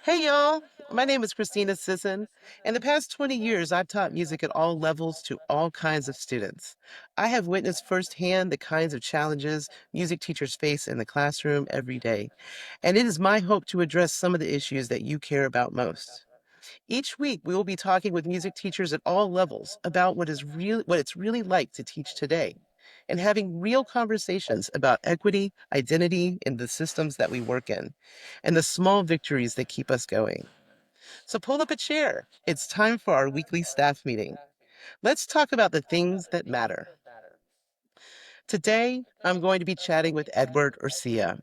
Hey y'all, my name is Christina Sisson. In the past 20 years, I've taught music at all levels to all kinds of students. I have witnessed firsthand the kinds of challenges music teachers face in the classroom every day, and it is my hope to address some of the issues that you care about most. Each week, we will be talking with music teachers at all levels about what it's really like to teach today, and having real conversations about equity, identity in the systems that we work in, and the small victories that keep us going. So pull up a chair. It's time for our weekly staff meeting. Let's talk about the things that matter. Today, I'm going to be chatting with Edward Ercilla.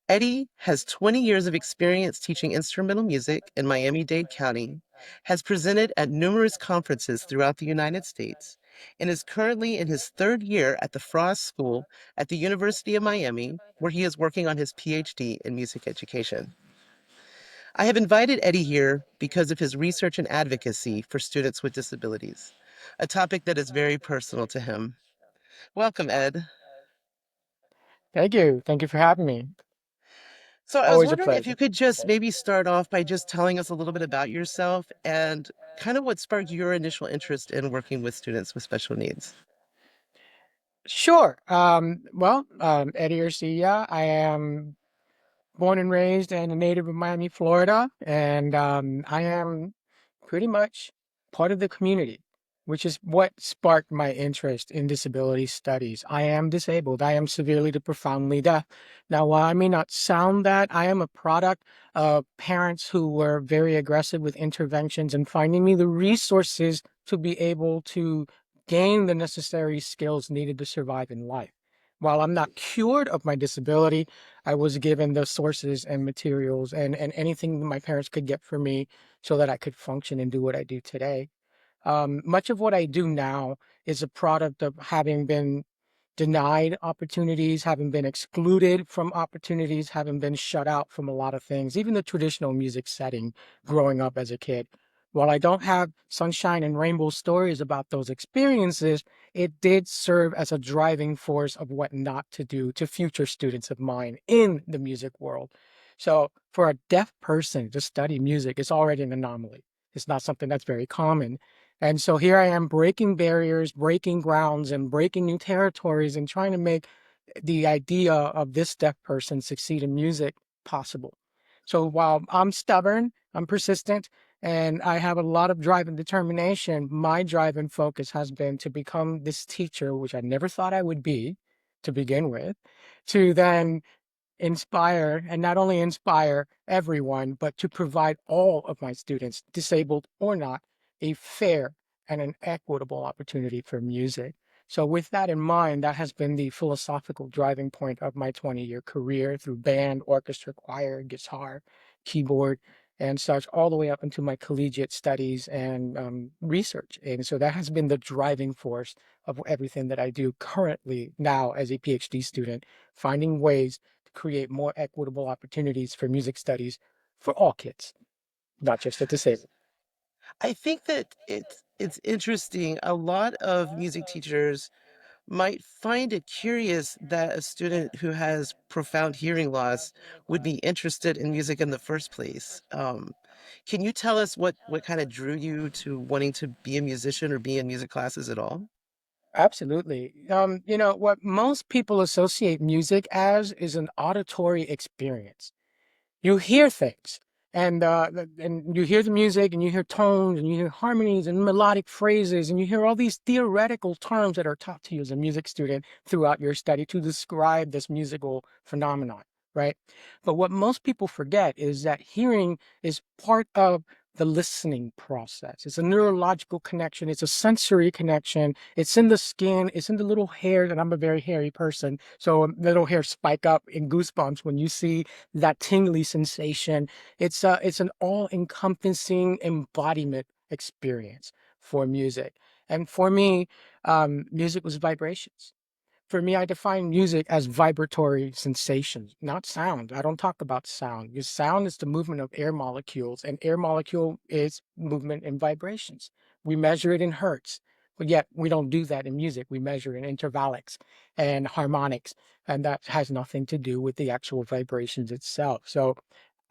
Eddie has 20 years of experience teaching instrumental music in Miami-Dade County, has presented at numerous conferences throughout the United States, and is currently in his third year at the Frost School at the University of Miami, where he is working on his PhD in music education. I have invited Eddie here because of his research and advocacy for students with disabilities, a topic that is very personal to him. Welcome, Ed. Thank you. Thank you for having me. So I was Always a wondering if you pleasure. could just maybe start off by just telling us a little bit about yourself and kind of what sparked your initial interest in working with students with special needs. Sure. Eddie Ercilla. I am born and raised and a native of Miami, Florida, and I am pretty much part of the community, which is what sparked my interest in disability studies. I am disabled. I am severely to profoundly deaf. Now, while I may not sound that, I am a product of parents who were very aggressive with interventions and finding me the resources to be able to gain the necessary skills needed to survive in life. While I'm not cured of my disability, I was given the sources and materials and anything that my parents could get for me so that I could function and do what I do today. Much of what I do now is a product of having been denied opportunities, having been excluded from opportunities, having been shut out from a lot of things, even the traditional music setting growing up as a kid. While I don't have sunshine and rainbow stories about those experiences, it did serve as a driving force of what not to do to future students of mine in the music world. So, for a deaf person to study music is already an anomaly. It's not something that's very common. And so here I am breaking barriers, breaking grounds, and breaking new territories and trying to make the idea of this deaf person succeed in music possible. So while I'm stubborn, I'm persistent, and I have a lot of drive and determination, my drive and focus has been to become this teacher, which I never thought I would be to begin with, to then inspire and not only inspire everyone, but to provide all of my students, disabled or not, a fair and an equitable opportunity for music. So, with that in mind, that has been the philosophical driving point of my 20-year career through band, orchestra, choir, guitar, keyboard, and such, all the way up into my collegiate studies and research. And so that has been the driving force of everything that I do currently now as a PhD student, finding ways to create more equitable opportunities for music studies for all kids, not just the disabled. I think that it's interesting. A lot of music teachers might find it curious that a student who has profound hearing loss would be interested in music in the first place. Can you tell us what kind of drew you to wanting to be a musician or be in music classes at all? Absolutely. What most people associate music as is an auditory experience. You hear things, and you hear the music, and you hear tones, and you hear harmonies and melodic phrases, and you hear all these theoretical terms that are taught to you as a music student throughout your study to describe this musical phenomenon, right? But what most people forget is that hearing is part of the listening process. It's a neurological connection. It's a sensory connection. It's in the skin. It's in the little hair. And I'm a very hairy person, so little hair spike up in goosebumps when you see that tingly sensation. It's an all-encompassing embodiment experience for music. And for me, music was vibrations. For me, I define music as vibratory sensations, not sound. I don't talk about sound, because sound is the movement of air molecules, and air molecule is movement in vibrations. We measure it in hertz, but yet we don't do that in music. We measure in intervallics and harmonics, and that has nothing to do with the actual vibrations itself. So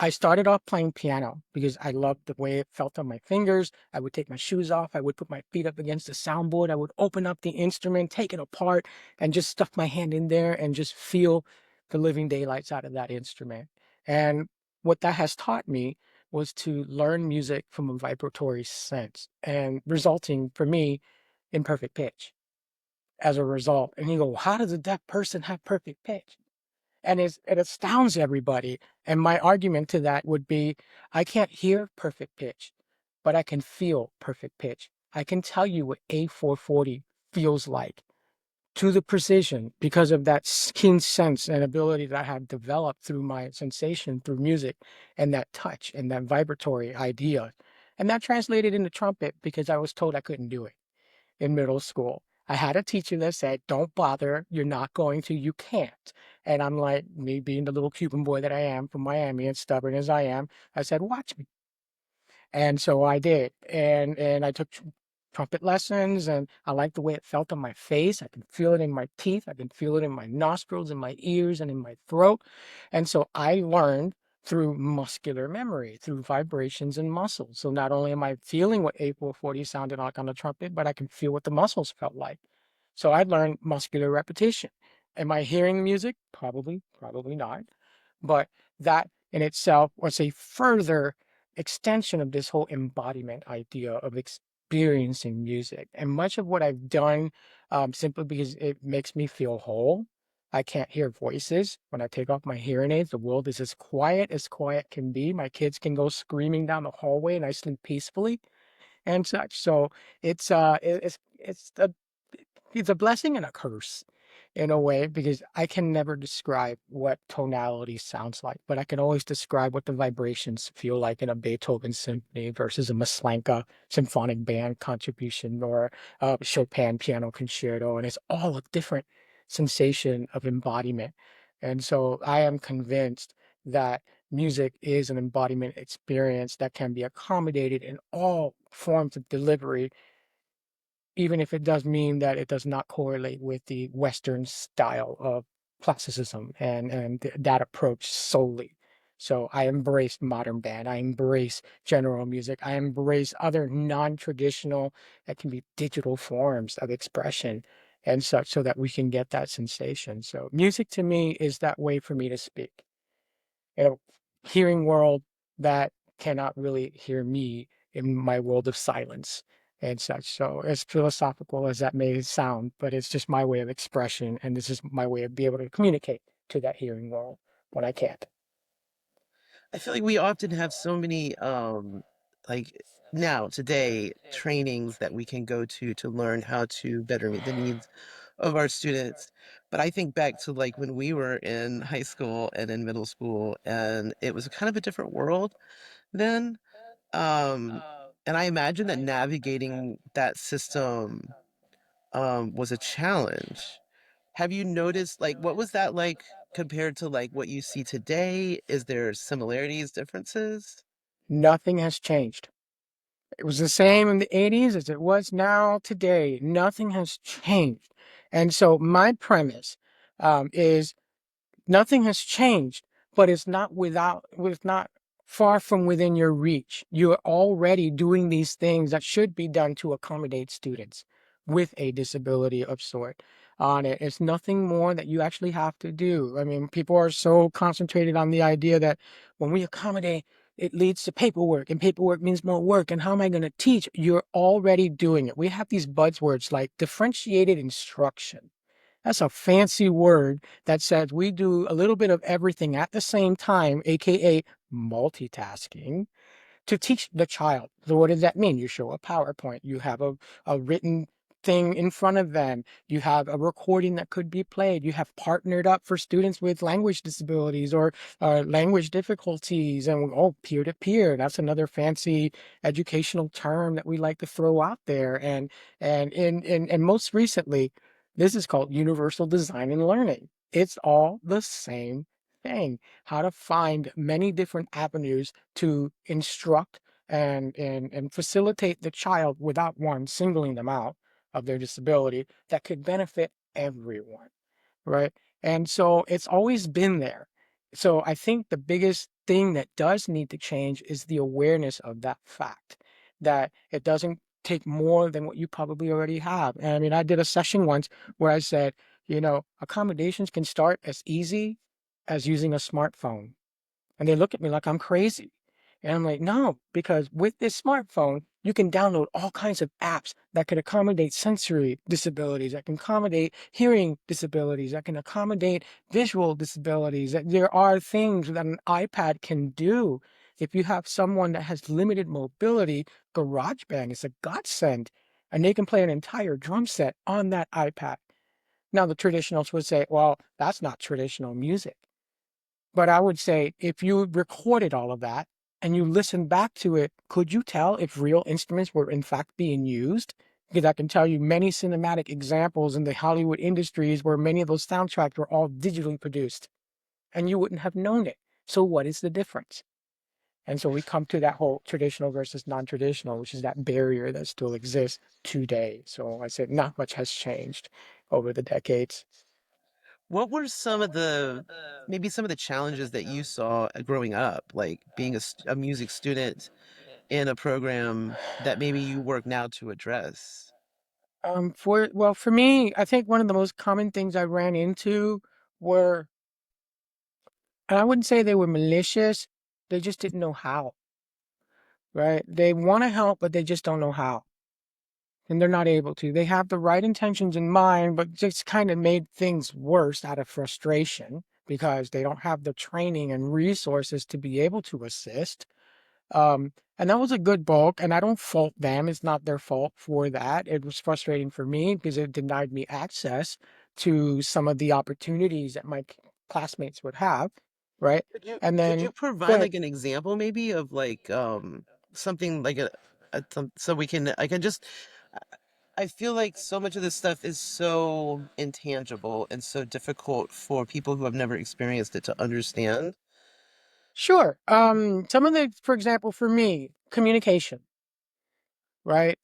I started off playing piano because I loved the way it felt on my fingers. I would take my shoes off. I would put my feet up against the soundboard. I would open up the instrument, take it apart, and just stuff my hand in there and just feel the living daylights out of that instrument. And what that has taught me was to learn music from a vibratory sense and resulting for me in perfect pitch as a result. And you go, how does a deaf person have perfect pitch? And it astounds everybody. And my argument to that would be I can't hear perfect pitch, but I can feel perfect pitch. I can tell you what A440 feels like to the precision because of that keen sense and ability that I have developed through my sensation through music and that touch and that vibratory idea. And that translated into trumpet because I was told I couldn't do it in middle school. I had a teacher that said, "Don't bother. You're not going to. You can't." And I'm like, me being the little Cuban boy that I am from Miami and stubborn as I am, I said, "Watch me." And so I did, and I took trumpet lessons, and I liked the way it felt on my face. I can feel it in my teeth. I can feel it in my nostrils, in my ears, and in my throat. And so I learned through muscular memory, through vibrations and muscles. So not only am I feeling what A440 sounded like on the trumpet, but I can feel what the muscles felt like. So I learned muscular repetition. Am I hearing music? Probably, probably not. But that in itself was a further extension of this whole embodiment idea of experiencing music. And much of what I've done, simply because it makes me feel whole. I can't hear voices. When I take off my hearing aids, the world is as quiet can be. My kids can go screaming down the hallway and I sleep peacefully and such. So it's a blessing and a curse in a way because I can never describe what tonality sounds like, but I can always describe what the vibrations feel like in a Beethoven symphony versus a Maslanka symphonic band contribution or a Chopin piano concerto, and it's all a different sensation of embodiment. And so I am convinced that music is an embodiment experience that can be accommodated in all forms of delivery, even if it does mean that it does not correlate with the Western style of classicism and that approach solely. So I embrace modern band. I embrace general music. I embrace other non-traditional that can be digital forms of expression and such so that we can get that sensation. So music to me is that way for me to speak in a hearing world that cannot really hear me in my world of silence and such. So as philosophical as that may sound, but it's just my way of expression, and this is my way of being able to communicate to that hearing world when I can't. I feel like we often have so many like now today trainings that we can go to learn how to better meet the needs of our students. But I think back to like when we were in high school and in middle school, and it was kind of a different world then. Um, and I imagine that navigating that system was a challenge. Have you noticed, like, what was that like compared to like what you see today? Is there similarities, differences? Nothing has changed. It was the same in the 80s as it was now today. Nothing has changed. And so my premise is nothing has changed, but it's not far from within your reach. You're already doing these things that should be done to accommodate students with a disability of sort on it. It's nothing more that you actually have to do. I mean, people are so concentrated on the idea that when we accommodate, it leads to paperwork, and paperwork means more work. And how am I going to teach? You're already doing it. We have these buzzwords like differentiated instruction. That's a fancy word that says we do a little bit of everything at the same time, aka multitasking, to teach the child. So what does that mean? You show a PowerPoint, you have a written thing in front of them, you have a recording that could be played, you have partnered up for students with language disabilities or language difficulties, and oh, peer to peer. That's another fancy educational term that we like to throw out there. And most recently, this is called universal design and learning. It's all the same thing. How to find many different avenues to instruct and facilitate the child without one singling them out of their disability that could benefit everyone, right? And so it's always been there. So I think the biggest thing that does need to change is the awareness of that fact that it doesn't take more than what you probably already have. And I mean, I did a session once where I said, accommodations can start as easy as using a smartphone. And they look at me like I'm crazy. And I'm like, no, because with this smartphone, you can download all kinds of apps that can accommodate sensory disabilities, that can accommodate hearing disabilities, that can accommodate visual disabilities. That there are things that an iPad can do. If you have someone that has limited mobility, GarageBand is a godsend, and they can play an entire drum set on that iPad. Now, the traditionalists would say, well, that's not traditional music. But I would say if you recorded all of that and you listen back to it, could you tell if real instruments were in fact being used? Because I can tell you many cinematic examples in the Hollywood industries where many of those soundtracks were all digitally produced and you wouldn't have known it. So what is the difference? And so we come to that whole traditional versus non-traditional, which is that barrier that still exists today. So I said not much has changed over the decades. What were some of the maybe some of the challenges that you saw growing up, like being a music student in a program that maybe you work now to address? For me, I think one of the most common things I ran into were, and I wouldn't say they were malicious, they just didn't know how, right? They want to help, but they just don't know how, and they're not able to. They have the right intentions in mind, but just kind of made things worse out of frustration because they don't have the training and resources to be able to assist. And that was a good book, and I don't fault them. It's not their fault for that. It was frustrating for me because it denied me access to some of the opportunities that my classmates would have, right? And Could you then go provide ahead. like an example maybe of like something like so we can I can just I feel like so much of this stuff is so intangible and so difficult for people who have never experienced it to understand. Sure. Some of the, for example, for me, communication. Right?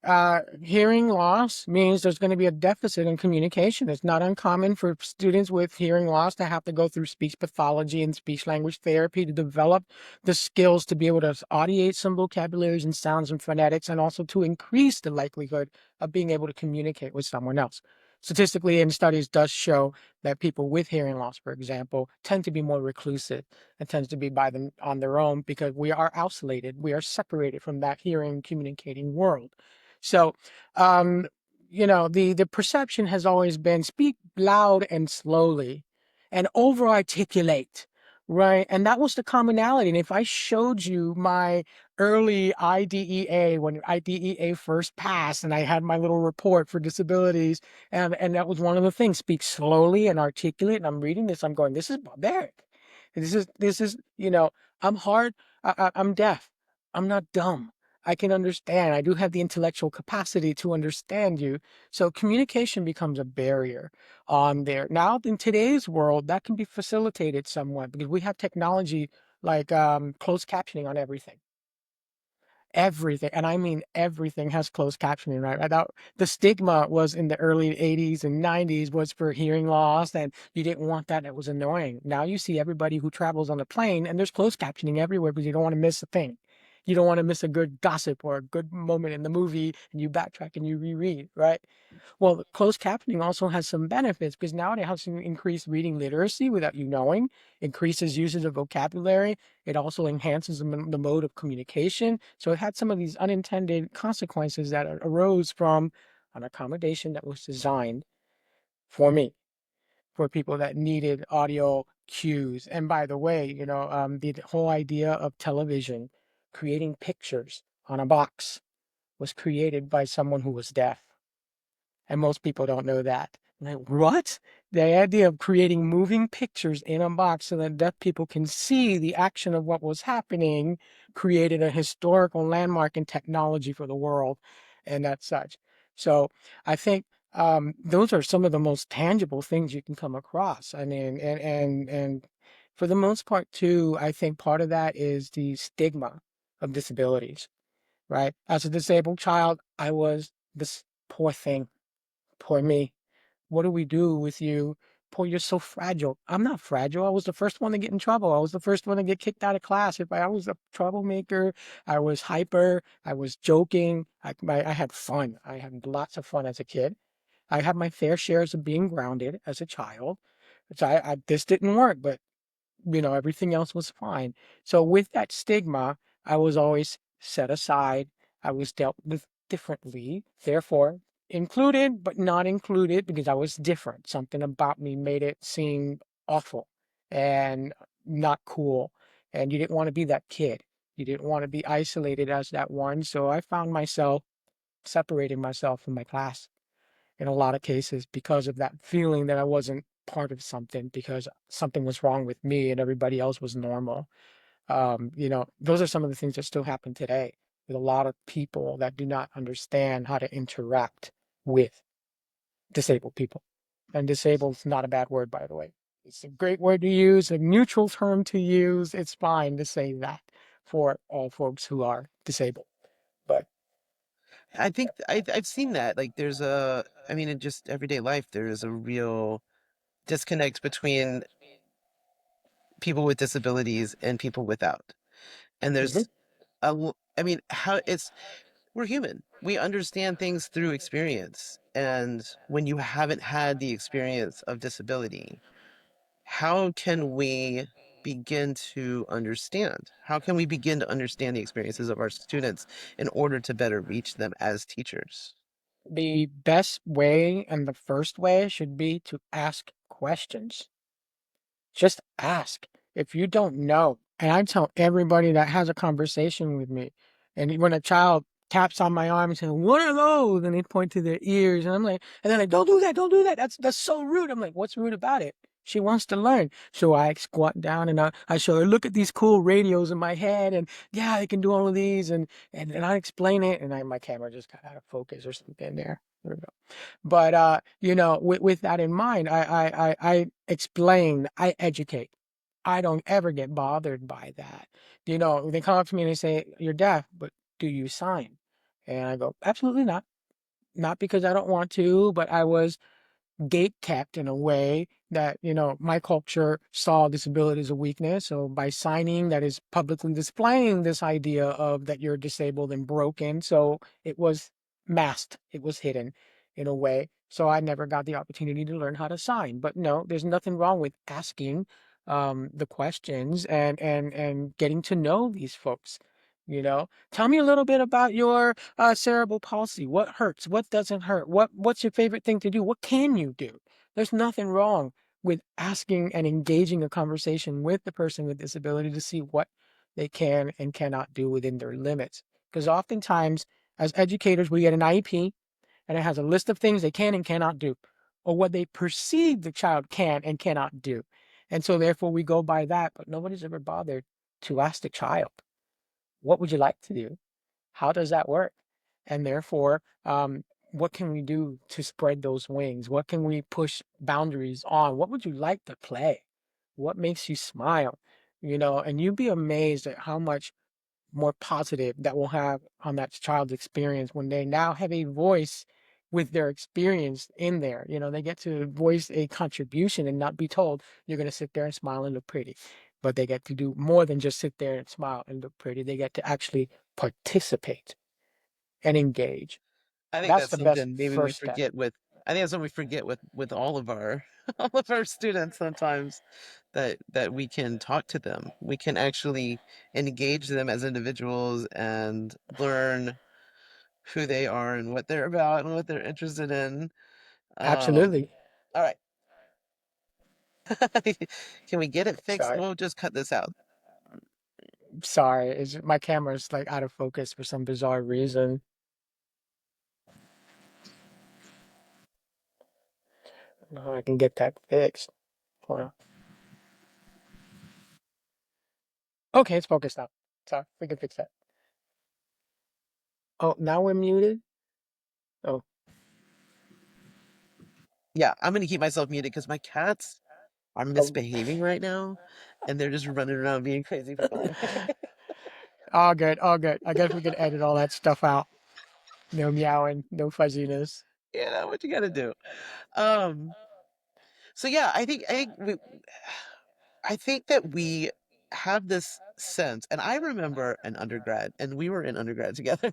Hearing loss means there's going to be a deficit in communication. It's not uncommon for students with hearing loss to have to go through speech pathology and speech language therapy to develop the skills to be able to audiate some vocabularies and sounds and phonetics, and also to increase the likelihood of being able to communicate with someone else. Statistically, in studies does show that people with hearing loss, for example, tend to be more reclusive and tends to be by them on their own because we are isolated. We are separated from that hearing, communicating world. So, um, the perception has always been speak loud and slowly and over articulate, right? And that was the commonality. And if I showed you my early IDEA, when IDEA first passed, and I had my little report for disabilities, and that was one of the things, speak slowly and articulate. And I'm reading this, I'm going, this is barbaric. This is, I'm hard, I'm deaf. I'm not dumb. I can understand. I do have the intellectual capacity to understand you. So communication becomes a barrier on there. Now, in today's world, that can be facilitated somewhat because we have technology like closed captioning on everything. Everything, and I mean everything has closed captioning, right? I thought the stigma was in the early 80s and 90s was for hearing loss, and you didn't want that. It was annoying. Now you see everybody who travels on a plane, and there's closed captioning everywhere because you don't want to miss a thing. You don't want to miss a good gossip or a good moment in the movie, and you backtrack and you reread, right? Well, closed captioning also has some benefits because now it helps you increase reading literacy without you knowing, increases usage of vocabulary. It also enhances the mode of communication. So it had some of these unintended consequences that arose from an accommodation that was designed for me, for people that needed audio cues. And by the way, the whole idea of television, creating pictures on a box, was created by someone who was deaf. And most people don't know that. Like, what? The idea of creating moving pictures in a box so that deaf people can see the action of what was happening created a historical landmark in technology for the world and that such. So I think those are some of the most tangible things you can come across. I mean, and for the most part too, I think part of that is the stigma of disabilities, right? As a disabled child, I was this poor thing. Poor me. What do we do with you? boy, you're so fragile. I'm not fragile. I was the first one to get in trouble. I was the first one to get kicked out of class. If I was a troublemaker, I was hyper, I was joking. I had fun. I had lots of fun as a kid. I had my fair shares of being grounded as a child. So this didn't work, but everything else was fine. So with that stigma, I was always set aside. I was dealt with differently, therefore included, but not included because I was different. Something about me made it seem awful and not cool. And you didn't want to be that kid. You didn't want to be isolated as that one. So I found myself separating myself from my class in a lot of cases because of that feeling that I wasn't part of something because something was wrong with me and everybody else was normal. Those are some of the things that still happen today with a lot of people that do not understand how to interact with disabled people. And disabled is not a bad word, by the way. It's a great word to use, a neutral term to use. It's fine to say that for all folks who are disabled. But I think I've seen that. Like there's I mean, in just everyday life, there is a real disconnect between people with disabilities and people without. And mhm, there's I mean, how it's we're human. We understand things through experience. And when you haven't had the experience of disability, how can we begin to understand? How can we begin to understand the experiences of our students in order to better reach them as teachers? the best way and the first way should be to ask questions. Just ask if you don't know. And I tell everybody that has a conversation with me, and when a child taps on my arm and says, "What are those?" and they point to their ears, and I'm like, and they're like, "Don't do that, don't do that. That's so rude." I'm like, "What's rude about it?" She wants to learn. So I squat down and I show her, look at these cool radios in my head, and yeah, I can do all of these, and I explain it, and my camera just got out of focus or something there. There we go. But with that in mind, I explain, I educate. I don't ever get bothered by that. They come up to me and they say, "You're deaf, but do you sign?" And I go, "Absolutely not. Not because I don't want to, but I was gate kept in a way that my culture saw disability as a weakness. So by signing, that is publicly displaying this idea of that you're disabled and broken. So it was masked, it was hidden in a way. So I never got the opportunity to learn how to sign. But no, there's nothing wrong with asking the questions and getting to know these folks. Tell me a little bit about your cerebral palsy. What hurts? What doesn't hurt? What's your favorite thing to do? What can you do? There's nothing wrong with asking and engaging a conversation with the person with disability to see what they can and cannot do within their limits. Because oftentimes, as educators, we get an IEP and it has a list of things they can and cannot do, or what they perceive the child can and cannot do. And so, therefore, we go by that, but nobody's ever bothered to ask the child, what would you like to do? How does that work? And therefore, what can we do to spread those wings? What can we push boundaries on? What would you like to play? What makes you smile? And you'd be amazed at how much more positive that will have on that child's experience when they now have a voice with their experience in there. They get to voice a contribution and not be told you're going to sit there and smile and look pretty. But they get to do more than just sit there and smile and look pretty. They get to actually participate and engage. I think That's that's the best something maybe we first step. forget with I think that's what we forget with all of our all of our students sometimes that we can talk to them. We can actually engage them as individuals and learn who they are and what they're about and what they're interested in. Absolutely. All right. Can we get it fixed? Sorry. We'll just cut this out. Sorry. My camera's like out of focus for some bizarre reason. No, I can get that fixed. Hold on. Okay, it's focused now. Sorry, we can fix that. Oh, now we're muted? Oh, Yeah, I'm gonna keep myself muted because my cats are oh. misbehaving right now and they're just running around being crazy for fun. All good, all good. I guess we can edit all that stuff out. No meowing, no fuzziness. You know what you gotta do. Um, So yeah, I think that we have this sense, and I remember an undergrad, and we were in undergrad together.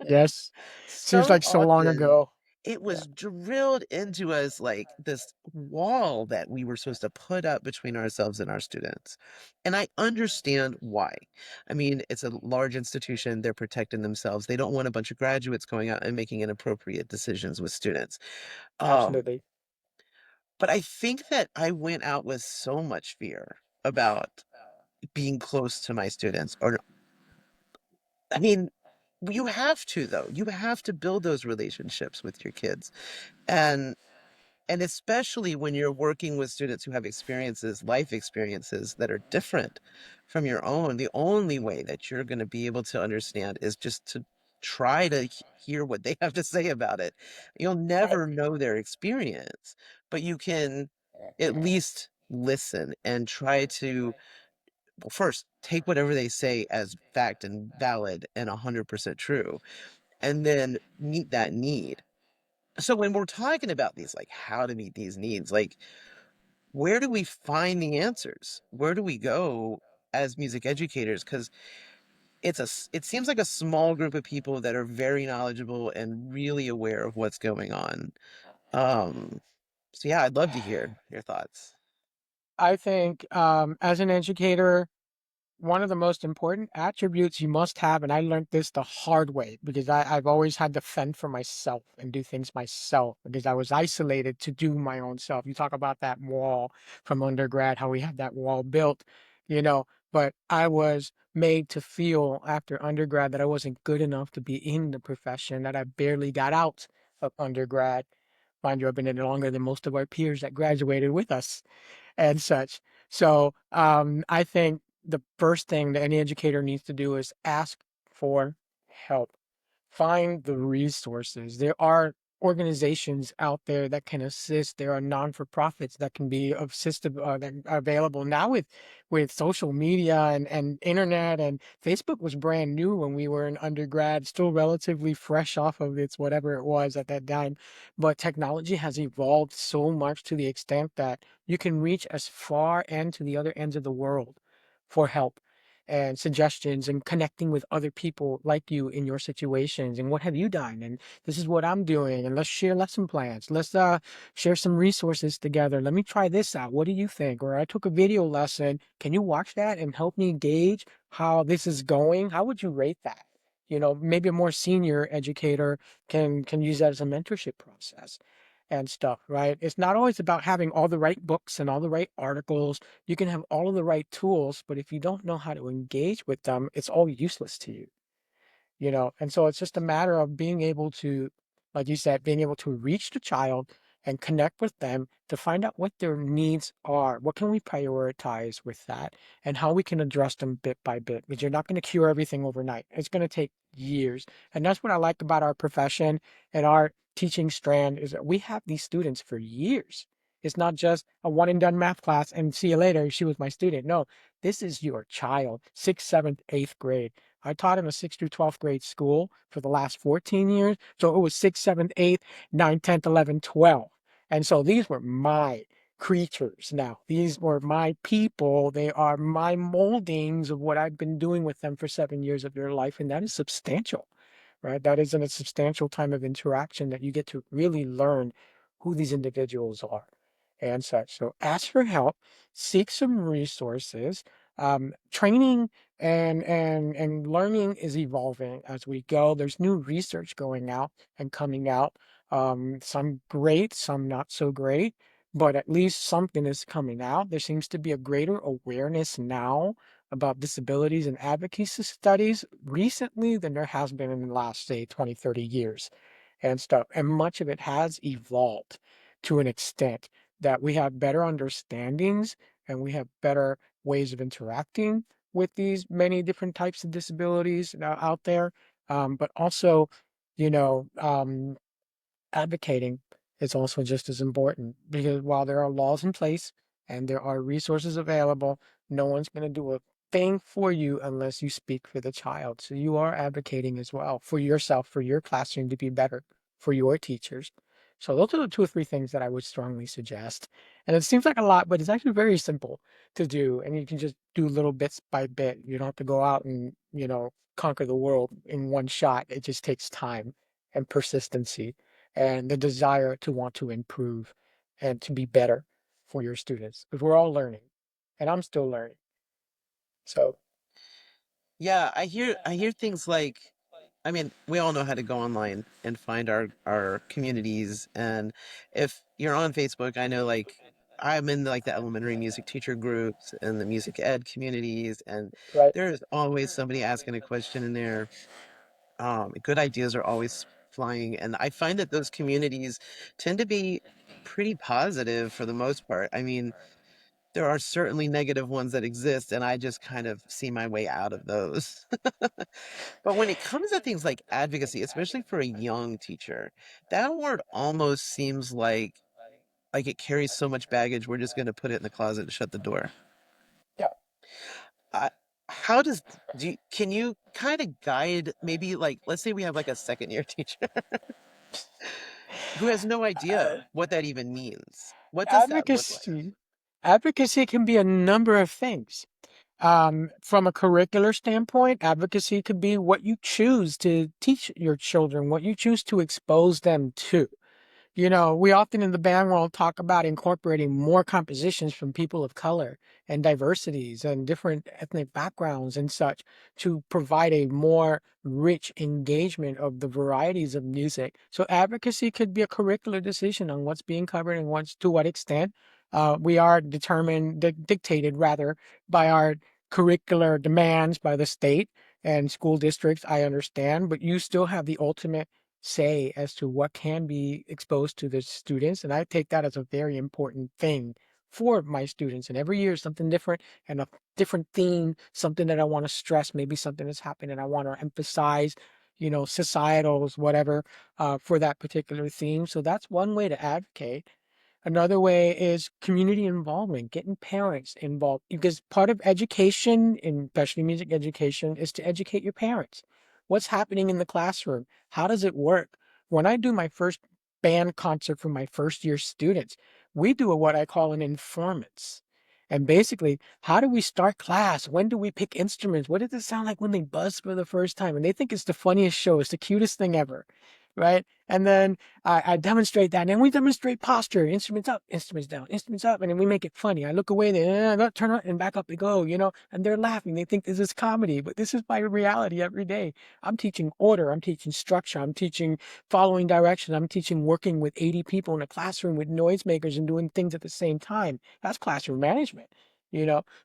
Yes. Seems So like so long often ago. it Yeah, was drilled into us like this wall that we were supposed to put up between ourselves and our students. And I understand why. I mean, it's a large institution, they're protecting themselves. They don't want a bunch of graduates going out and making inappropriate decisions with students. Um, absolutely. but I think that I went out with so much fear about being close to my students. Or I mean, you have to though. You have to build those relationships with your kids. And especially when you're working with students who have experiences, life experiences that are different from your own, the only way that you're going to be able to understand is just to try to hear what they have to say about it. You'll I, never know their experience, but you can at least listen and try to, well, first, take whatever they say as fact and valid and 100% true, and then meet that need. So when we're talking about these, like how to meet these needs, like where do we find the answers? Where do we go as music educators? Because it seems like a small group of people that are very knowledgeable and really aware of what's going on. Um, so yeah, I'd love to hear your thoughts. I think as an educator, one of the most important attributes you must have, and I learned this the hard way because I've always had to fend for myself and do things myself because I was isolated to do my own self. You talk about that wall from undergrad, how we had that wall built, you know, but I was made to feel after undergrad that I wasn't good enough to be in the profession, that I barely got out of undergrad. Mind you, I've been in it longer than most of our peers that graduated with us and such. So I think the first thing that any educator needs to do is ask for help. Find the resources. There are organizations out there that can assist. There are non-for-profits that can be assistive that are available now with social media and internet, and Facebook was brand new when we were in undergrad, still relatively fresh off of its whatever it was at that time. But technology has evolved so much to the extent that you can reach as far and to the other ends of the world for help and suggestions and connecting with other people like you in your situations and what have you done and this is what I'm doing and let's share lesson plans. Let's share some resources together. Let me try this out. What do you think? Or I took a video lesson. Can you watch that and help me gauge how this is going? How would you rate that? You know, maybe a more senior educator can use that as a mentorship process and stuff, right? It's not always about having all the right books and all the right articles. You can have all of the right tools, but if you don't know how to engage with them, it's all useless to you, you know? And so it's just a matter of being able to, like you said, being able to reach the child and connect with them to find out what their needs are. What can we prioritize with that and how we can address them bit by bit? Because you're not going to cure everything overnight. It's going to take years. And that's what I like about our profession and our teaching strand is that we have these students for years. It's not just a one and done math class and see you later. She was my student. No, this is your child, sixth, seventh, eighth grade. I taught in a 6th through 12th grade school for the last 14 years. So it was 6th, 7th, 8th, 9th, 10th, 11th, 12th. And so these were my creatures now. These were my people. They are my moldings of what I've been doing with them for 7 years of their life. And that is substantial, right? That is in a substantial time of interaction that you get to really learn who these individuals are and such. So ask for help, seek some resources. Training and learning is evolving as we go. There's new research going out and coming out. Some great, some not so great, but at least something is coming out. There seems to be a greater awareness now about disabilities and advocacy studies recently than there has been in the last, say, 20, 30 years and stuff. And much of it has evolved to an extent that we have better understandings and we have better ways of interacting with these many different types of disabilities out there. But also, you know, advocating is also just as important because while there are laws in place and there are resources available, no one's going to do a thing for you unless you speak for the child. So you are advocating as well for yourself, for your classroom to be better, for your teachers. So those are the two or three things that I would strongly suggest. And it seems like a lot, but it's actually very simple to do. And you can just do little bits by bit. You don't have to go out and, conquer the world in one shot. It just takes time and persistency and the desire to want to improve and to be better for your students. Because we're all learning. And I'm still learning. So, Yeah, I hear things like, I mean, we all know how to go online and find our communities, and if you're on Facebook, I know like I'm in like the elementary music teacher groups and the music ed communities, and right. there's always somebody asking a question in there. Good ideas are always flying, and I find that those communities tend to be pretty positive for the most part. I mean, there are certainly negative ones that exist, and I just kind of see my way out of those. But when it comes to things like advocacy, especially for a young teacher, that word almost seems like it carries so much baggage, we're just going to put it in the closet and shut the door. Yeah. I, how does can you kind of guide, maybe like, let's say we have like a second year teacher who has no idea Uh, what that even means. What does that look like? advocacy. Advocacy can be a number of things. From a curricular standpoint, advocacy could be what you choose to teach your children, what you choose to expose them to. We often in the band world talk about incorporating more compositions from people of color and diversities and different ethnic backgrounds and such to provide a more rich engagement of the varieties of music. So advocacy could be a curricular decision on what's being covered and what's to what extent. We are determined, dictated rather, by our curricular demands by the state and school districts, I understand, but you still have the ultimate say as to what can be exposed to the students. And I take that as a very important thing for my students. And every year something different and a different theme, something that I want to stress, maybe something that's happened and I want to emphasize, societals, whatever, for that particular theme. So that's one way to advocate. Another way is community involvement, getting parents involved, because part of education, and especially music education, is to educate your parents. What's happening in the classroom? How does it work? When I do my first band concert for my first year students, we do what I call an informant. And basically, how do we start class? When do we pick instruments? What does it sound like when they buzz for the first time? And they think it's the funniest show, it's the cutest thing ever, right? And then I demonstrate that. And then we demonstrate posture, instruments up, instruments down, instruments up. And then we make it funny. I look away, turn around and back up they go, and they're laughing. They think this is comedy, but this is my reality every day. I'm teaching order. I'm teaching structure. I'm teaching following directions. I'm teaching working with 80 people in a classroom with noisemakers and doing things at the same time. That's classroom management.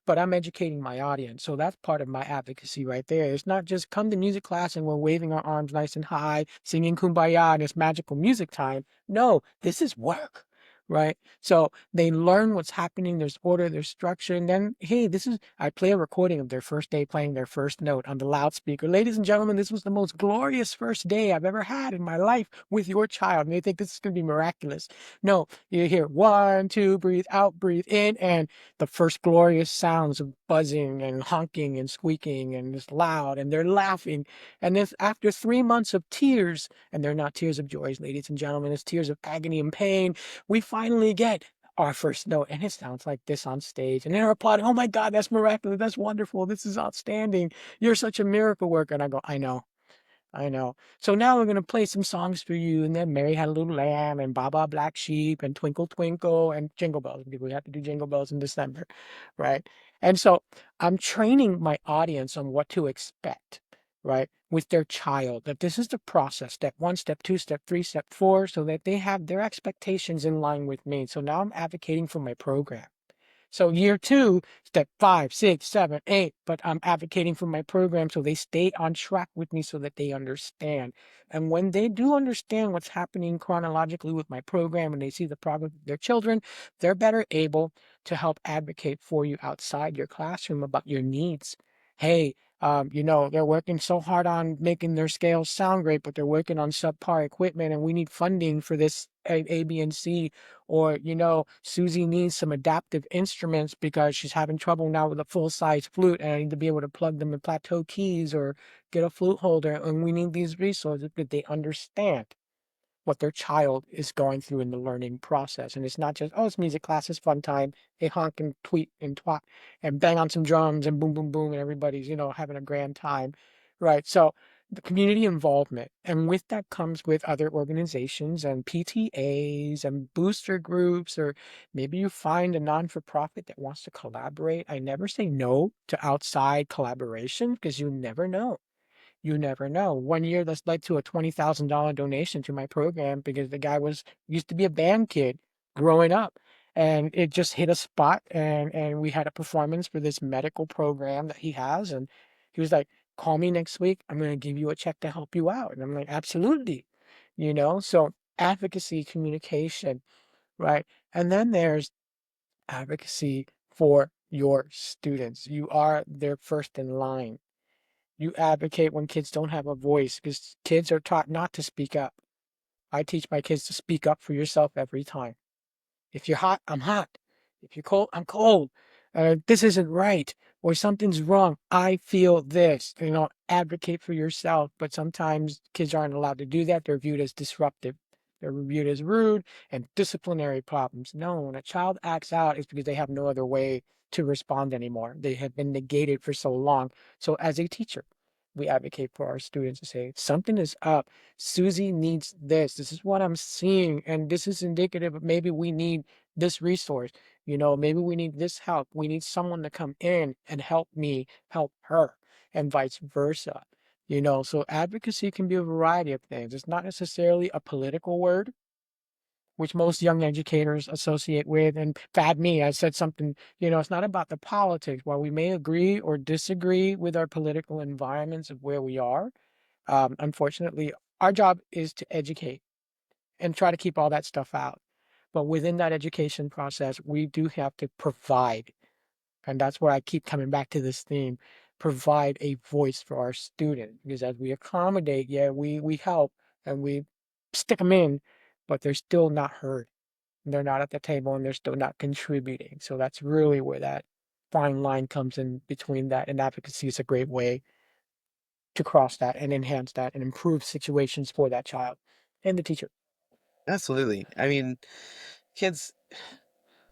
But I'm educating my audience. So that's part of my advocacy right there. It's not just come to music class and we're waving our arms nice and high, singing kumbaya and it's magical music time. No, this is work, right? So they learn what's happening. There's order, there's structure. And then, hey, I play a recording of their first day playing their first note on the loudspeaker. Ladies and gentlemen, this was the most glorious first day I've ever had in my life with your child. And they think this is going to be miraculous. No, you hear 1, 2, breathe out, breathe in, and the first glorious sounds of buzzing and honking and squeaking and it's loud and they're laughing. And then after 3 months of tears, and they're not tears of joy, ladies and gentlemen, it's tears of agony and pain, we finally get our first note and it sounds like this on stage. And they're applauding, oh my God, that's miraculous. That's wonderful. This is outstanding. You're such a miracle worker. And I go, I know. I know. So now we're going to play some songs for you. And then Mary Had a Little Lamb and Baba Black Sheep and Twinkle Twinkle and Jingle Bells. We have to do Jingle Bells in December, right? And so I'm training my audience on what to expect, right, with their child. That this is the process, step 1, step 2, step 3, step 4, so that they have their expectations in line with me. So now I'm advocating for my program. So year 2, step 5, 6, 7, 8, but I'm advocating for my program so they stay on track with me so that they understand. And when they do understand what's happening chronologically with my program and they see the progress of their children, they're better able to help advocate for you outside your classroom about your needs. Hey, they're working so hard on making their scales sound great, but they're working on subpar equipment and we need funding for this A, B, and C. Or, Susie needs some adaptive instruments because she's having trouble now with a full-size flute and I need to be able to plug them in plateau keys or get a flute holder. And we need these resources that they understand. what their child is going through in the learning process. And it's not just, oh, it's music class, it's fun time. They honk and tweet and twat and bang on some drums and boom, boom, boom, and everybody's, having a grand time. Right. So the community involvement. And with that comes with other organizations and PTAs and booster groups, or maybe you find a non-for-profit that wants to collaborate. I never say no to outside collaboration because you never know. You never know. One year this led to a $20,000 donation to my program because the guy used to be a band kid growing up. And it just hit a spot, and we had a performance for this medical program that he has. And he was like, call me next week. I'm going to give you a check to help you out. And I'm like, absolutely. So advocacy, communication, right? And then there's advocacy for your students. You are their first in line. You advocate when kids don't have a voice because kids are taught not to speak up. I teach my kids to speak up for yourself every time. If you're hot, I'm hot. If you're cold, I'm cold. This isn't right, or something's wrong. I feel this. Advocate for yourself. But sometimes kids aren't allowed to do that. They're viewed as disruptive. They're viewed as rude and disciplinary problems. No, when a child acts out, it's because they have no other way to respond anymore. They have been negated for so long. So as a teacher, we advocate for our students to say, something is up. Susie needs this. This is what I'm seeing. And this is indicative of maybe we need this resource. Maybe we need this help. We need someone to come in and help me help her, and vice versa. So advocacy can be a variety of things. It's not necessarily a political word, which most young educators associate with. And me, I said something, it's not about the politics. While we may agree or disagree with our political environments of where we are, unfortunately, our job is to educate and try to keep all that stuff out. But within that education process, we do have to provide. And that's where I keep coming back to this theme, provide a voice for our students. Because as we accommodate, yeah, we help and we stick them in, but they're still not heard. They're not at the table and they're still not contributing. So that's really where that fine line comes in between that. And advocacy is a great way to cross that and enhance that and improve situations for that child and the teacher. Absolutely. I mean, kids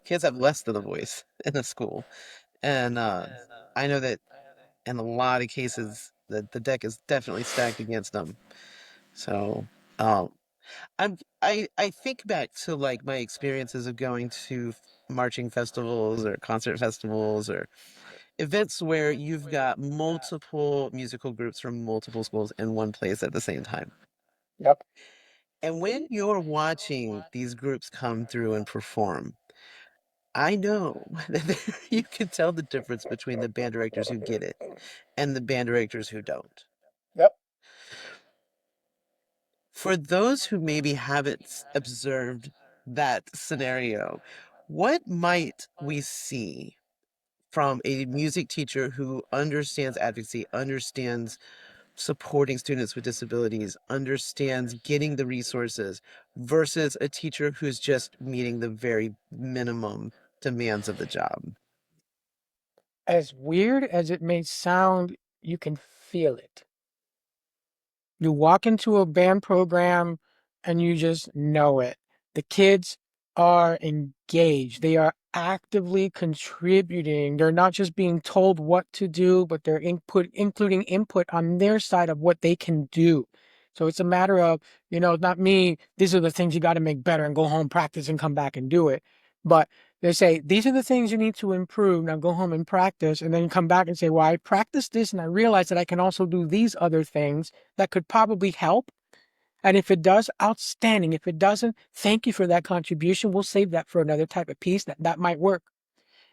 kids have less than a voice in a school. And I know that in a lot of cases the deck is definitely stacked against them. So um I think back to like my experiences of going to marching festivals or concert festivals or events where you've got multiple musical groups from multiple schools in one place at the same time. Yep. And when you're watching these groups come through and perform, I know that you can tell the difference between the band directors who get it and the band directors who don't. Yep. For those who maybe haven't observed that scenario, what might we see from a music teacher who understands advocacy, understands supporting students with disabilities, understands getting the resources versus a teacher who's just meeting the very minimum demands of the job? As weird as it may sound, you can feel it. You walk into a band program and you just know it. The kids are engaged. They are actively contributing. They're not just being told what to do, but they're including input on their side of what they can do. So it's a matter of, not me, these are the things you got to make better and go home, practice and come back and do it. But they say, these are the things you need to improve. Now go home and practice. And then you come back and say, well, I practiced this and I realized that I can also do these other things that could probably help. And if it does, outstanding. If it doesn't, thank you for that contribution. We'll save that for another type of piece that might work.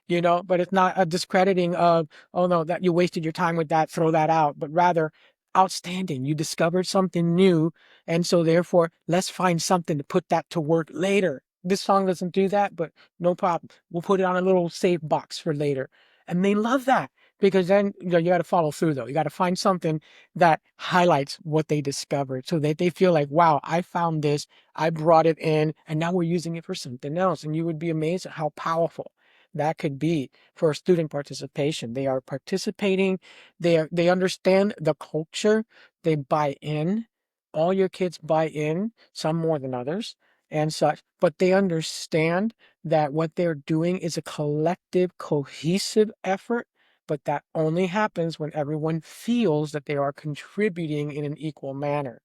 But it's not a discrediting of, oh no, that you wasted your time with that, throw that out, but rather outstanding. You discovered something new. And so therefore, let's find something to put that to work later. This song doesn't do that, but no problem. We'll put it on a little save box for later. And they love that because then, you got to follow through though. You got to find something that highlights what they discovered so that they feel like, wow, I found this, I brought it in, and now we're using it for something else. And you would be amazed at how powerful that could be for student participation. They are participating, they understand the culture, they buy in, all your kids buy in, some more than others and such, but they understand that what they're doing is a collective, cohesive effort, but that only happens when everyone feels that they are contributing in an equal manner.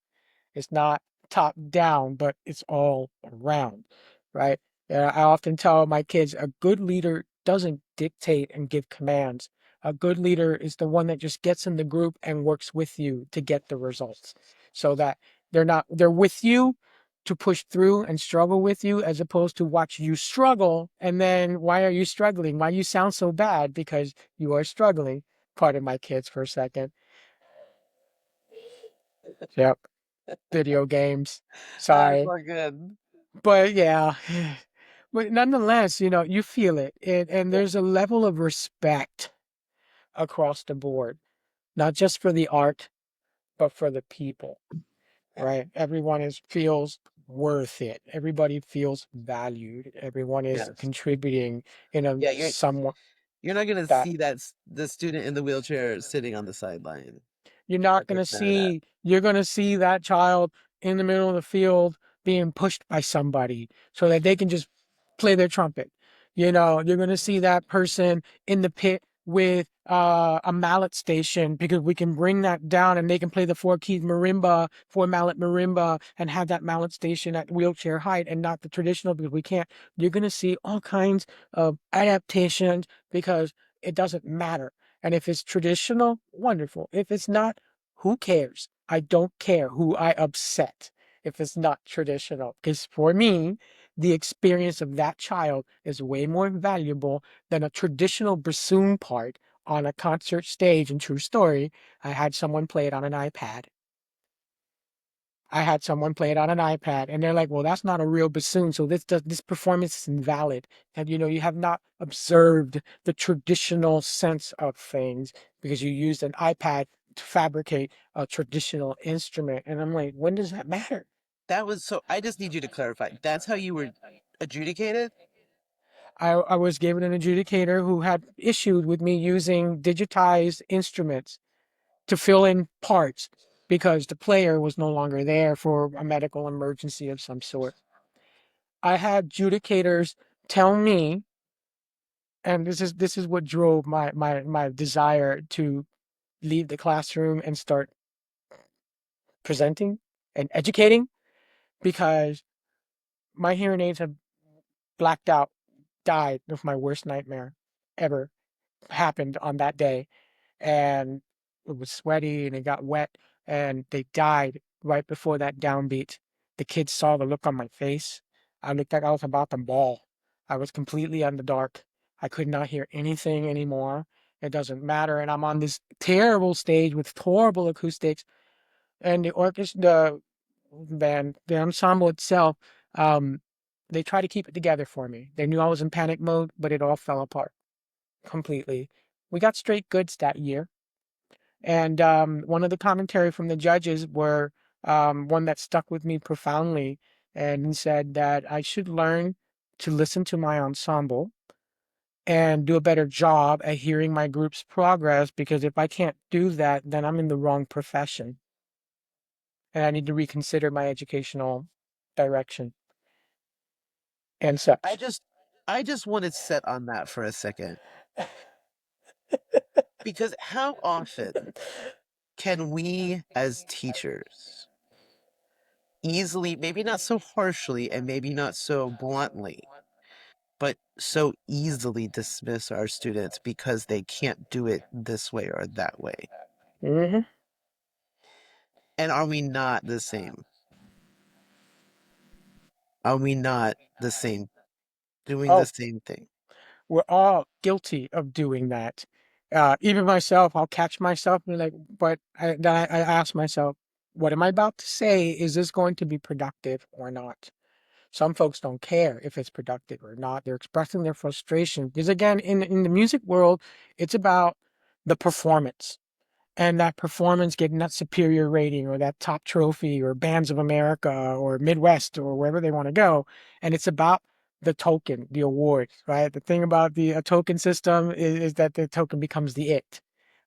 It's not top down, but it's all around, right? I often tell my kids a good leader doesn't dictate and give commands. A good leader is the one that just gets in the group and works with you to get the results so that they're with you to push through and struggle with you as opposed to watch you struggle. And then why are you struggling? Why you sound so bad? Because you are struggling. Pardon my kids for a second. Yep. Video games. That's Sorry. all good. But yeah, but nonetheless, you feel it. And there's a level of respect across the board, not just for the art, but for the people, right? Everyone feels worth it. Everybody feels valued. Everyone is Yes. contributing in a Yeah, somewhat you're not gonna that see the student in the wheelchair sitting on the sideline. You're not Like going to it's none of that. see, you're going to see that child in the middle of the field being pushed by somebody so that they can just play their trumpet. You're going to see that person in the pit with a mallet station because we can bring that down and they can play the four keys marimba, four mallet marimba, and have that mallet station at wheelchair height and not the traditional because we can't. You're going to see all kinds of adaptations because it doesn't matter. And if it's traditional, wonderful. If it's not, who cares? I don't care who I upset if it's not traditional. Because for me, the experience of that child is way more valuable than a traditional bassoon part on a concert stage. And true story, I had someone play it on an iPad. I had someone play it on an iPad, and they're like, "Well, that's not a real bassoon, so this performance is invalid." And you have not observed the traditional sense of things because you used an iPad to fabricate a traditional instrument. And I'm like, when does that matter? That was so I just need you to clarify. That's how you were adjudicated? I was given an adjudicator who had issued with me using digitized instruments to fill in parts because the player was no longer there for a medical emergency of some sort. I had adjudicators tell me, and this is what drove my desire to leave the classroom and start presenting and educating because my hearing aids have blacked out, died of my worst nightmare ever happened on that day. And it was sweaty and it got wet and they died right before that downbeat. The kids saw the look on my face. I looked like I was about to bawl. I was completely in the dark. I could not hear anything anymore. It doesn't matter. And I'm on this terrible stage with horrible acoustics. And the orchestra, the band, the ensemble itself, um, they tried to keep it together for me. They knew I was in panic mode, but it all fell apart completely. We got straight goods that year. And one of the commentary from the judges were one that stuck with me profoundly and said that I should learn to listen to my ensemble and do a better job at hearing my group's progress because if I can't do that, then I'm in the wrong profession and I need to reconsider my educational direction and I such. just I just want to sit on that for a second. Because how often can we as teachers easily, maybe not so harshly and maybe not so bluntly, but so easily dismiss our students because they can't do it this way or that way? Hmm. And are we not the same? Are we not the same, doing the Oh, same thing? we're all guilty of doing that. Even myself, I'll catch myself and be like, but I ask myself, what am I about to say? Is this going to be productive or not? Some folks don't care if it's productive or not. They're expressing their frustration. Because again, in the music world, it's about the performance and that performance getting that superior rating or that top trophy or Bands of America or Midwest or wherever they want to go. And it's about the token, the award, right? The thing about the a token system is that the token becomes the it.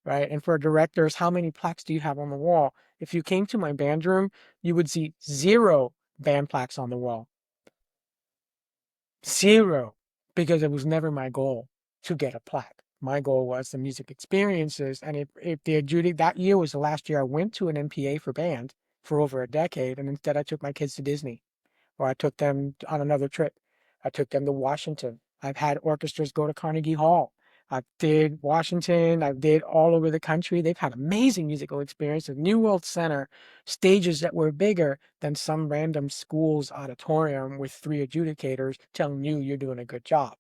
right? And for directors, how many plaques do you have on the wall? If you came to my band room, you would see zero band plaques on the wall. Zero, because it was never my goal to get a plaque. My goal was the music experiences. And if the adjudic that year was the last year I went to an MPA for band for over a decade, and instead I took my kids to Disney or I took them on another trip. I took them to Washington. I've had orchestras go to Carnegie Hall. I did Washington. I did all over the country. They've had amazing musical experiences. New World Center, stages that were bigger than some random school's auditorium with three adjudicators telling you you're doing a good job,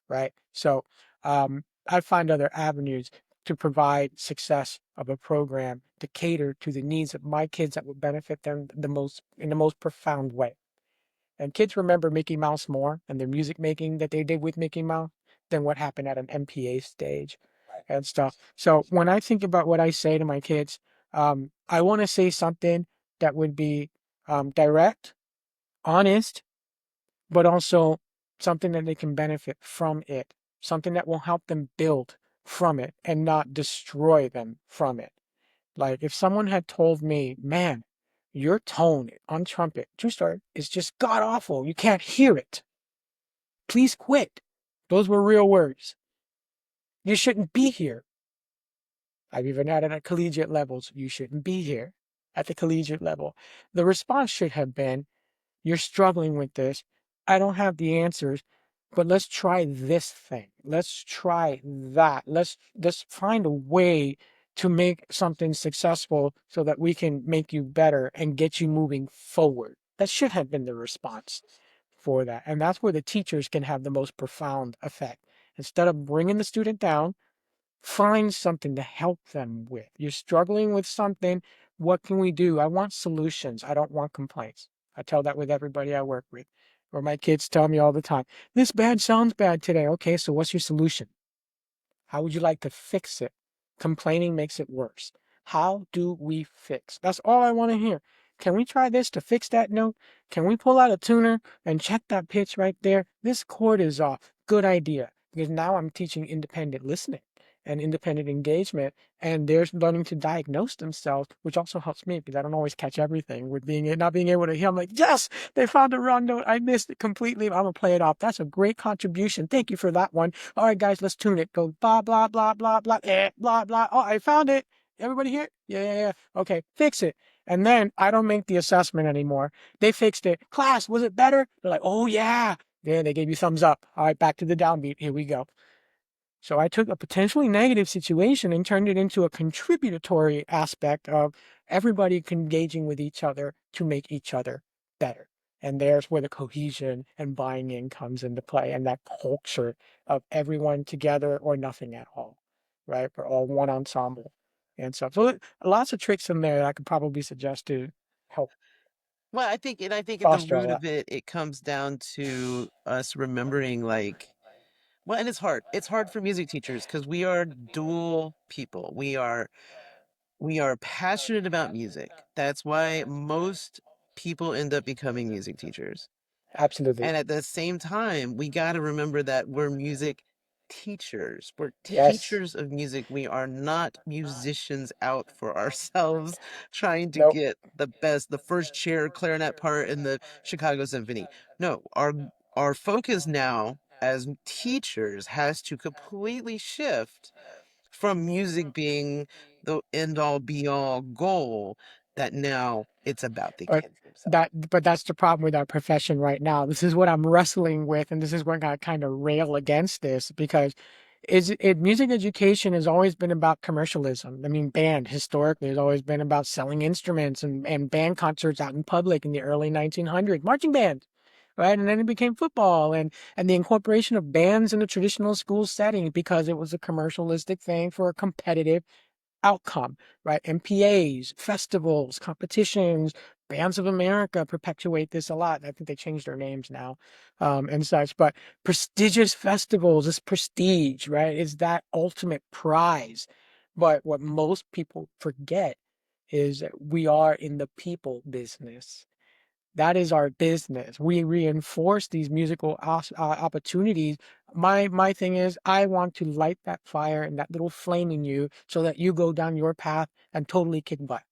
right? So I find other avenues to provide success of a program to cater to the needs of my kids that would benefit them the most in the most profound way. And kids remember Mickey Mouse more and their music making that they did with Mickey Mouse than what happened at an MPA stage and stuff. So when I think about what I say to my kids, I want to say something that would be direct, honest, but also something that they can benefit from it, something that will help them build from it and not destroy them from it. Like if someone had told me, man, your tone on trumpet, true story, is just god awful. You can't hear it. Please quit. Those were real words. You shouldn't be here. I've even had it at collegiate levels. You shouldn't be here at the collegiate level. The response should have been, you're struggling with this. I don't have the answers, but let's try this thing. Let's try that. Let's find a way to make something successful so that we can make you better and get you moving forward. That should have been the response for that. And that's where the teachers can have the most profound effect. Instead of bringing the student down, find something to help them with. You're struggling with something. What can we do? I want solutions. I don't want complaints. I tell that with everybody I work with. Or my kids tell me all the time, this band sounds bad today. Okay, so what's your solution? How would you like to fix it? Complaining makes it worse. How do we fix? That's all I want to hear. Can we try this to fix that note? Can we pull out a tuner and check that pitch right there? This chord is off. Good idea. Because now I'm teaching independent listening and independent engagement, and they're learning to diagnose themselves, which also helps me because I don't always catch everything with being not being able to hear. I'm like, yes, they found the wrong note. I missed it completely. I'm gonna play it off. That's a great contribution. Thank you for that one. All right, guys, let's tune it. Go blah blah blah blah blah blah blah. Oh, I found it. Everybody here? Yeah, yeah, yeah. Okay, fix it. And then I don't make the assessment anymore. They fixed it. Class, was it better? They're like, oh yeah. Then they gave you thumbs up. All right, back to the downbeat. Here we go. So I took a potentially negative situation and turned it into a contributory aspect of everybody engaging with each other to make each other better. And there's where the cohesion and buying in comes into play and that culture of everyone together or nothing at all, right? We're all one ensemble and stuff. So lots of tricks in there that I could probably suggest to help Well, I think at the foster root all that. of it, it comes down to us remembering, like, well, and it's hard. It's hard for music teachers because we are dual people. We are passionate about music. That's why most people end up becoming music teachers. Absolutely. And at the same time, we got to remember that we're music teachers. We're Yes. teachers of music. We are not musicians out for ourselves trying to Nope. get the best, the first chair clarinet part in the Chicago Symphony. No, our focus now as teachers has to completely shift from music being the end all be all goal that now it's about the But kids themselves. that's the problem with our profession right now. This is what I'm wrestling with, and this is where I kind of rail against this because music education has always been about commercialism. I mean, band historically has always been about selling instruments and band concerts out in public in the early 1900s, marching band, right? And then it became football and the incorporation of bands in the traditional school setting because it was a commercialistic thing for a competitive outcome, right? MPAs, festivals, competitions, Bands of America perpetuate this a lot. I think they changed their names now, and such. But prestigious festivals, this prestige, right, is that ultimate prize. But what most people forget is that we are in the people business. That is our business. We reinforce these musical opportunities. My thing is, I want to light that fire and that little flame in you so that you go down your path and totally kick butt.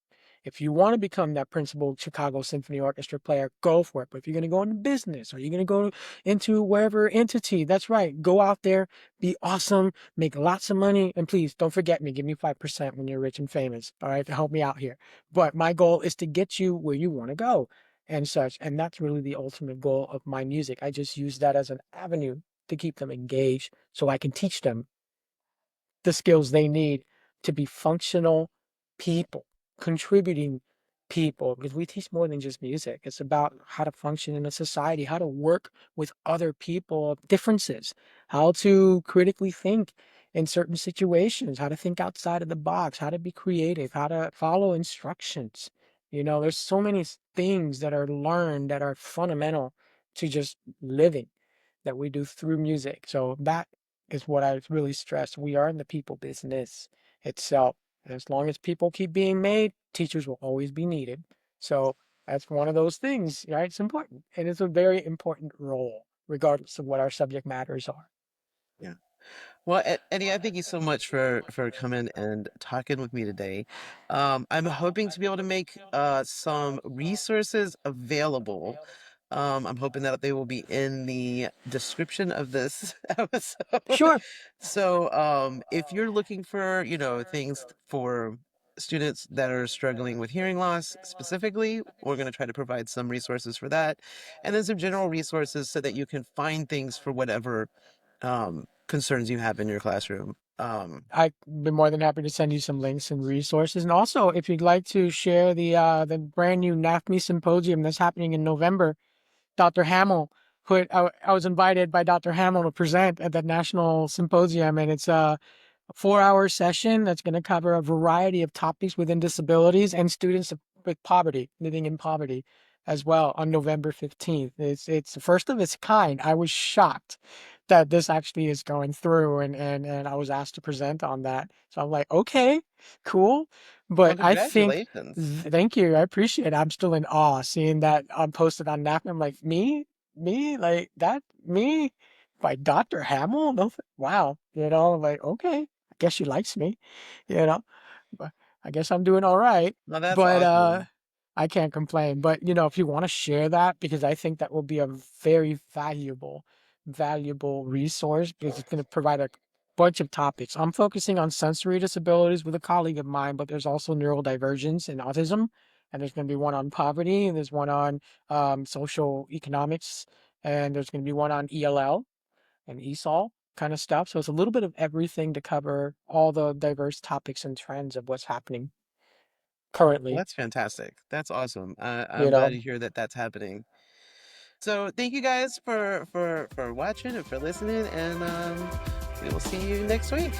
If you want to become that principal Chicago Symphony Orchestra player, go for it. But if you're going to go into business or you're going to go into wherever entity, that's right. Go out there, be awesome, make lots of money, and please don't forget me. Give me 5% when you're rich and famous, all right, to help me out here. But my goal is to get you where you want to go and such. And that's really the ultimate goal of my music. I just use that as an avenue to keep them engaged so I can teach them the skills they need to be functional people, contributing people, because we teach more than just music. It's about how to function in a society, how to work with other people of differences, how to critically think in certain situations, how to think outside of the box, how to be creative, how to follow instructions. There's so many things that are learned that are fundamental to just living that we do through music. So that is what I really stress. We are in the people business itself. And as long as people keep being made, teachers will always be needed. So that's one of those things, right? It's important. And it's a very important role, regardless of what our subject matters are. Yeah. Well, Eddie, I thank you so much for coming and talking with me today. I'm hoping to be able to make some resources available. I'm hoping that they will be in the description of this episode. Sure. So, if you're looking for, things for students that are struggling with hearing loss specifically, we're going to try to provide some resources for that, and then some general resources so that you can find things for whatever concerns you have in your classroom. I'd be more than happy to send you some links and resources. And also, if you'd like to share the brand new NAFME symposium that's happening in November, Dr. Hamill I was invited by Dr. Hamill to present at the national symposium, and it's a 4-hour session that's going to cover a variety of topics within disabilities and students with poverty, living in poverty as well on November 15th. It's the first of its kind. I was shocked that this actually is going through and I was asked to present on that. So I'm like, okay, cool. Well, But I think congratulations. thank you. I appreciate it. I'm still in awe seeing that posted on NAP. I'm like, me, like that, me by Dr. Hamill? No, wow. Like, okay, I guess she likes me, you know, but I guess I'm doing all right. Well, that's But awesome. I can't complain. But if you want to share that, because I think that will be a very valuable resource because it's going to provide a bunch of topics. I'm focusing on sensory disabilities with a colleague of mine, but there's also neurodivergence and autism. And there's going to be one on poverty, and there's one on social economics, and there's going to be one on ELL and ESOL kind of stuff. So it's a little bit of everything to cover all the diverse topics and trends of what's happening Well, currently. that's fantastic. That's awesome. You I'm glad know, to hear that that's happening. So, thank you guys for watching and for listening, and we will see you next week.